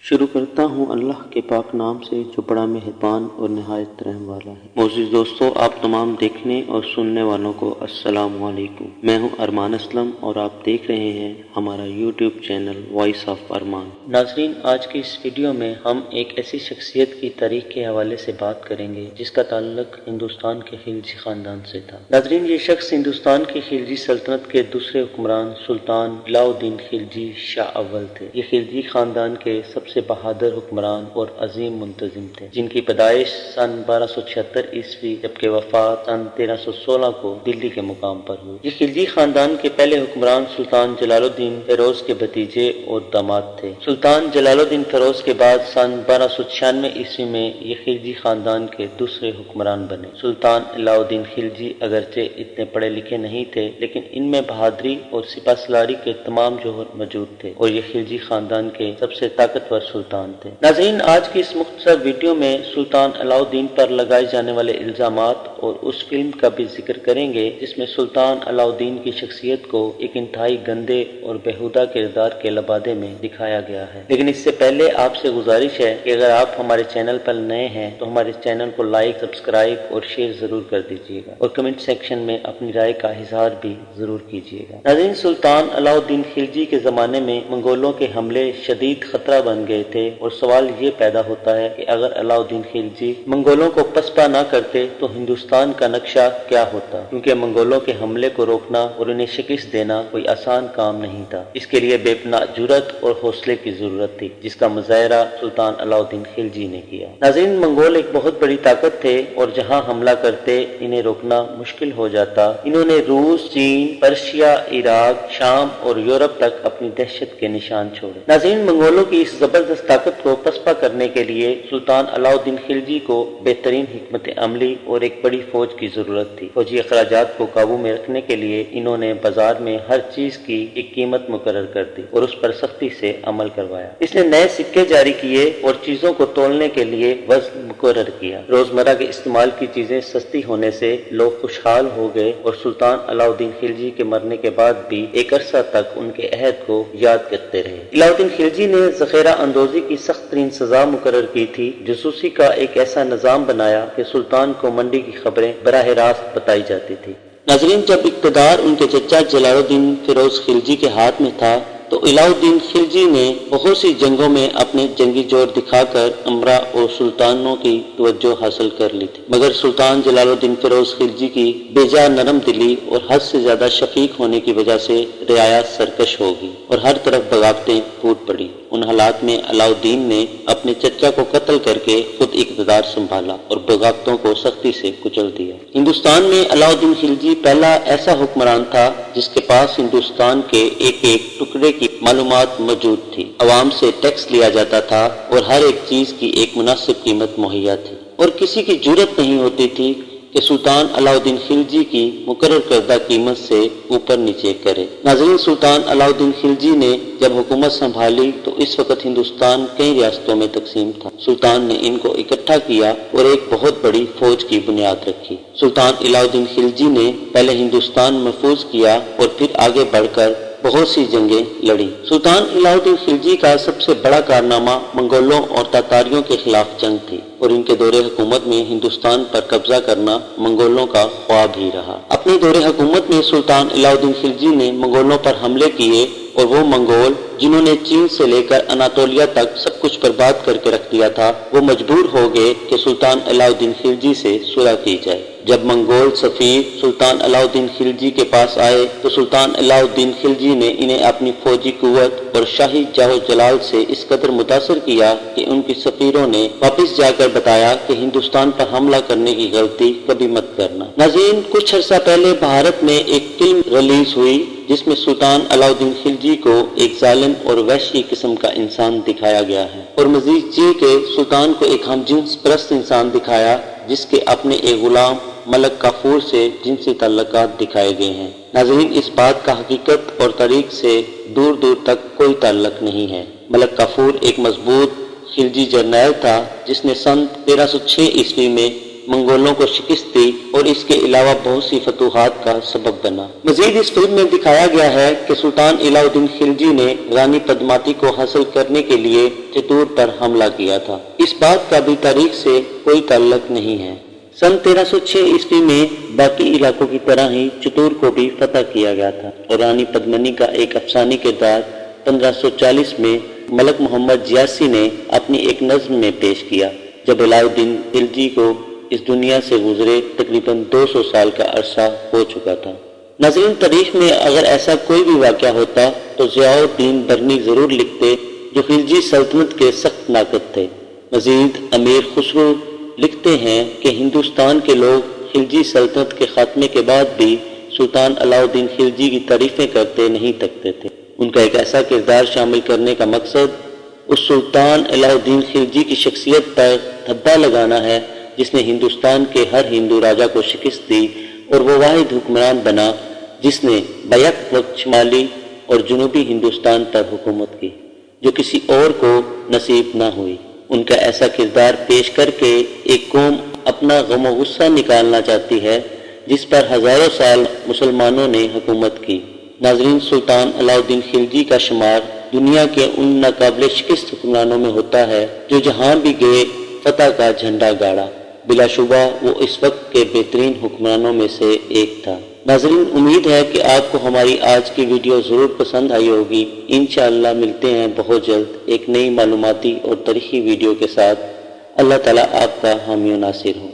شروع کرتا ہوں اللہ کے پاک نام سے جو بڑا مہربان اور نہایت رحم والا ہے۔ معزز دوستو، آپ تمام دیکھنے اور سننے والوں کو السلام علیکم۔ میں ہوں ارمان اسلم اور آپ دیکھ رہے ہیں ہمارا یوٹیوب چینل وائس آف ارمان۔ ناظرین، آج کی اس ویڈیو میں ہم ایک ایسی شخصیت کی تاریخ کے حوالے سے بات کریں گے جس کا تعلق ہندوستان کے خلجی خاندان سے تھا۔ ناظرین، یہ شخص ہندوستان کی خلجی سلطنت کے دوسرے حکمران سلطان علاؤ الدین خلجی شاہ اول تھے۔ یہ خلجی خاندان کے سب سے بہادر حکمران اور عظیم منتظم تھے، جن کی پیدائش سن 1276 عیسوی جبکہ وفات سن 1316 کو دلی کے مقام پر ہوئی۔ یہ خلجی خاندان کے پہلے حکمران سلطان جلال الدین فیروز کے بھتیجے اور داماد تھے۔ سلطان جلال الدین فیروز کے بعد سن 1296 عیسوی میں یہ خلجی خاندان کے دوسرے حکمران بنے۔ سلطان علاؤ الدین خلجی اگرچہ اتنے پڑھے لکھے نہیں تھے، لیکن ان میں بہادری اور سپہ سالاری کے تمام جوہر موجود تھے اور یہ خلجی خاندان کے سب سے طاقتور سلطان تھے۔ ناظرین، آج کی اس مختصر ویڈیو میں سلطان علاؤ الدین پر لگائے جانے والے الزامات اور اس فلم کا بھی ذکر کریں گے جس میں سلطان علاؤ الدین کی شخصیت کو ایک انتہائی گندے اور بیہودہ کردار کے لبادے میں دکھایا گیا ہے۔ لیکن اس سے پہلے آپ سے گزارش ہے کہ اگر آپ ہمارے چینل پر نئے ہیں تو ہمارے چینل کو لائک، سبسکرائب اور شیئر ضرور کر دیجیے گا اور کمنٹ سیکشن میں اپنی رائے کا اظہار بھی ضرور کیجیے گا۔ ناظرین، سلطان علاؤ الدین خلجی کے زمانے میں منگولوں کے حملے شدید خطرہ بن گئے تھے اور سوال یہ پیدا ہوتا ہے کہ اگر علاؤ الدین خلجی منگولوں کو پسپا نہ کرتے تو ہندوستان کا نقشہ کیا ہوتا، کیونکہ منگولوں کے حملے کو روکنا اور انہیں شکست دینا کوئی آسان کام نہیں تھا۔ اس کے لیے بے پناہ جرأت اور حوصلے کی ضرورت تھی، جس کا مظاہرہ سلطان علاؤ الدین خلجی نے کیا۔ ناظرین، منگول ایک بہت بڑی طاقت تھے اور جہاں حملہ کرتے انہیں روکنا مشکل ہو جاتا۔ انہوں نے روس، چین، پرشیا، عراق، شام اور یورپ تک اپنی دہشت کے نشان چھوڑے۔ ناظرین، منگولوں کی اس زبردست طاقت کو پسپا کرنے کے لیے سلطان علاؤ الدین خلجی کو بہترین حکمت عملی اور ایک بڑی فوج کی ضرورت تھی۔ فوجی اخراجات کو قابو میں رکھنے کے لیے انہوں نے بازار میں ہر چیز کی ایک قیمت مقرر کر دی اور اس پر سختی سے عمل کروایا۔ اس نے نئے سکے جاری کیے اور چیزوں کو تولنے کے لیے وزن مقرر کیا۔ روزمرہ کے استعمال کی چیزیں سستی ہونے سے لوگ خوشحال ہو گئے اور سلطان علاؤ الدین خلجی کے مرنے کے بعد بھی ایک عرصہ تک ان کے عہد کو یاد کرتے رہے۔ علاؤ الدین خلجی نے ذخیرہ اندوزی کی سخت ترین سزا مقرر کی تھی۔ جاسوسی کا ایک ایسا نظام بنایا کہ سلطان کو منڈی کی خبریں براہ راست بتائی جاتی تھی۔ ناظرین، جب اقتدار ان کے چچا جلال الدین فیروز خلجی کے ہاتھ میں تھا تو علاؤ الدین خلجی نے بہت سی جنگوں میں اپنے جنگی جوڑ دکھا کر امراء اور سلطانوں کی توجہ حاصل کر لی تھی، مگر سلطان جلال الدین فیروز خلجی کی بے جا نرم دلی اور حد سے زیادہ شفیق ہونے کی وجہ سے رعایا سرکش ہو گئی اور ہر طرف بغاوتیں پھوٹ پڑی۔ ان حالات میں علاؤ الدین نے اپنے چچا کو قتل کر کے خود اقتدار سنبھالا اور بغاوتوں کو سختی سے کچل دیا۔ ہندوستان میں علاؤ الدین خلجی پہلا ایسا حکمران تھا جس کے پاس ہندوستان کے ایک ایک ٹکڑے کی معلومات موجود تھی۔ عوام سے ٹیکس لیا جاتا تھا اور ہر ایک چیز کی ایک مناسب قیمت مہیا تھی اور کسی کی جرأت نہیں ہوتی تھی کہ سلطان علاؤ الدین خلجی کی مقرر کردہ قیمت سے اوپر نیچے کرے۔ ناظرین، سلطان علاؤ الدین خلجی نے جب حکومت سنبھالی تو اس وقت ہندوستان کئی ریاستوں میں تقسیم تھا۔ سلطان نے ان کو اکٹھا کیا اور ایک بہت بڑی فوج کی بنیاد رکھی۔ سلطان علاؤ الدین خلجی نے پہلے ہندوستان محفوظ کیا اور پھر آگے بڑھ کر بہت سی جنگیں لڑیں۔ سلطان علاؤ الدین خلجی کا سب سے بڑا کارنامہ منگولوں اور تاتاریوں کے خلاف جنگ تھی اور ان کے دور حکومت میں ہندوستان پر قبضہ کرنا منگولوں کا خواب ہی رہا۔ اپنے دور حکومت میں سلطان علاؤ الدین خلجی نے منگولوں پر حملے کیے اور وہ منگول جنہوں نے چین سے لے کر اناطولیہ تک سب کچھ برباد کر کے رکھ دیا تھا، وہ مجبور ہو گئے کہ سلطان علاؤ الدین خلجی سے صلح کی جائے۔ جب منگول سفیر سلطان علاؤ الدین خلجی کے پاس آئے تو سلطان علاؤ الدین خلجی نے انہیں اپنی فوجی قوت اور شاہی جاہ و جلال سے اس قدر متاثر کیا کہ ان کے سفیروں نے واپس جا کر بتایا کہ ہندوستان پر حملہ کرنے کی غلطی کبھی مت کرنا۔ ناظرین، کچھ عرصہ پہلے بھارت میں ایک فلم ریلیز ہوئی جس میں سلطان علاؤ الدین خلجی کو ایک ظالم اور وحشی قسم کا انسان دکھایا گیا ہے اور مزید یہ کہ سلطان کو ایک ہم جنس پرست انسان دکھایا جس کے اپنے ایک غلام ملک کافور سے جنسی تعلقات دکھائے گئے ہیں۔ ناظرین، اس بات کا حقیقت اور تاریخ سے دور دور تک کوئی تعلق نہیں ہے۔ ملک کافور ایک مضبوط خلجی جرنیل تھا جس نے سن 1306 عیسوی میں منگولوں کو شکست دی اور اس کے علاوہ بہت سی فتوحات کا سبب بنا۔ مزید اس فلم میں دکھایا گیا ہے کہ سلطان علاء الدین خلجی نے رانی پدماوتی کو حاصل کرنے کے لیے چتور پر حملہ کیا تھا۔ اس بات کا بھی تاریخ سے کوئی تعلق نہیں ہے۔ سن 1306 عیسوی میں باقی علاقوں کی طرح ہی چتور کو بھی فتح کیا گیا تھا اور رانی پدمنی کا ایک افسانوی کردار 1540 میں ملک محمد جیاسی نے اپنی ایک نظم میں پیش کیا، جب علاء الدین خلجی کو اس دنیا سے گزرے تقریباً 200 سال کا عرصہ ہو چکا تھا۔ ناظرین، تاریخ میں اگر ایسا کوئی بھی واقعہ ہوتا تو ضیاء الدین برنی ضرور لکھتے، جو خلجی سلطنت کے سخت ناقد تھے۔ مزید امیر خسرو لکھتے ہیں کہ ہندوستان کے لوگ خلجی سلطنت کے خاتمے کے بعد بھی سلطان علاء الدین خلجی کی تعریفیں کرتے نہیں تکتے تھے۔ ان کا ایک ایسا کردار شامل کرنے کا مقصد اس سلطان علاء الدین خلجی کی شخصیت پر دھبا لگانا ہے جس نے ہندوستان کے ہر ہندو راجا کو شکست دی اور وہ واحد حکمران بنا جس نے بیک وقت شمالی اور جنوبی ہندوستان پر حکومت کی، جو کسی اور کو نصیب نہ ہوئی۔ ان کا ایسا کردار پیش کر کے ایک قوم اپنا غم و غصہ نکالنا چاہتی ہے جس پر ہزاروں سال مسلمانوں نے حکومت کی۔ ناظرین، سلطان علاء الدین خلجی کا شمار دنیا کے ان ناقابل شکست حکمرانوں میں ہوتا ہے جو جہاں بھی گئے فتح کا جھنڈا گاڑا۔ بلا شبہ وہ اس وقت کے بہترین حکمرانوں میں سے ایک تھا۔ ناظرین، امید ہے کہ آپ کو ہماری آج کی ویڈیو ضرور پسند آئی ہوگی۔ انشاءاللہ ملتے ہیں بہت جلد ایک نئی معلوماتی اور تاریخی ویڈیو کے ساتھ۔ اللہ تعالیٰ آپ کا حامی و ناصر ہو۔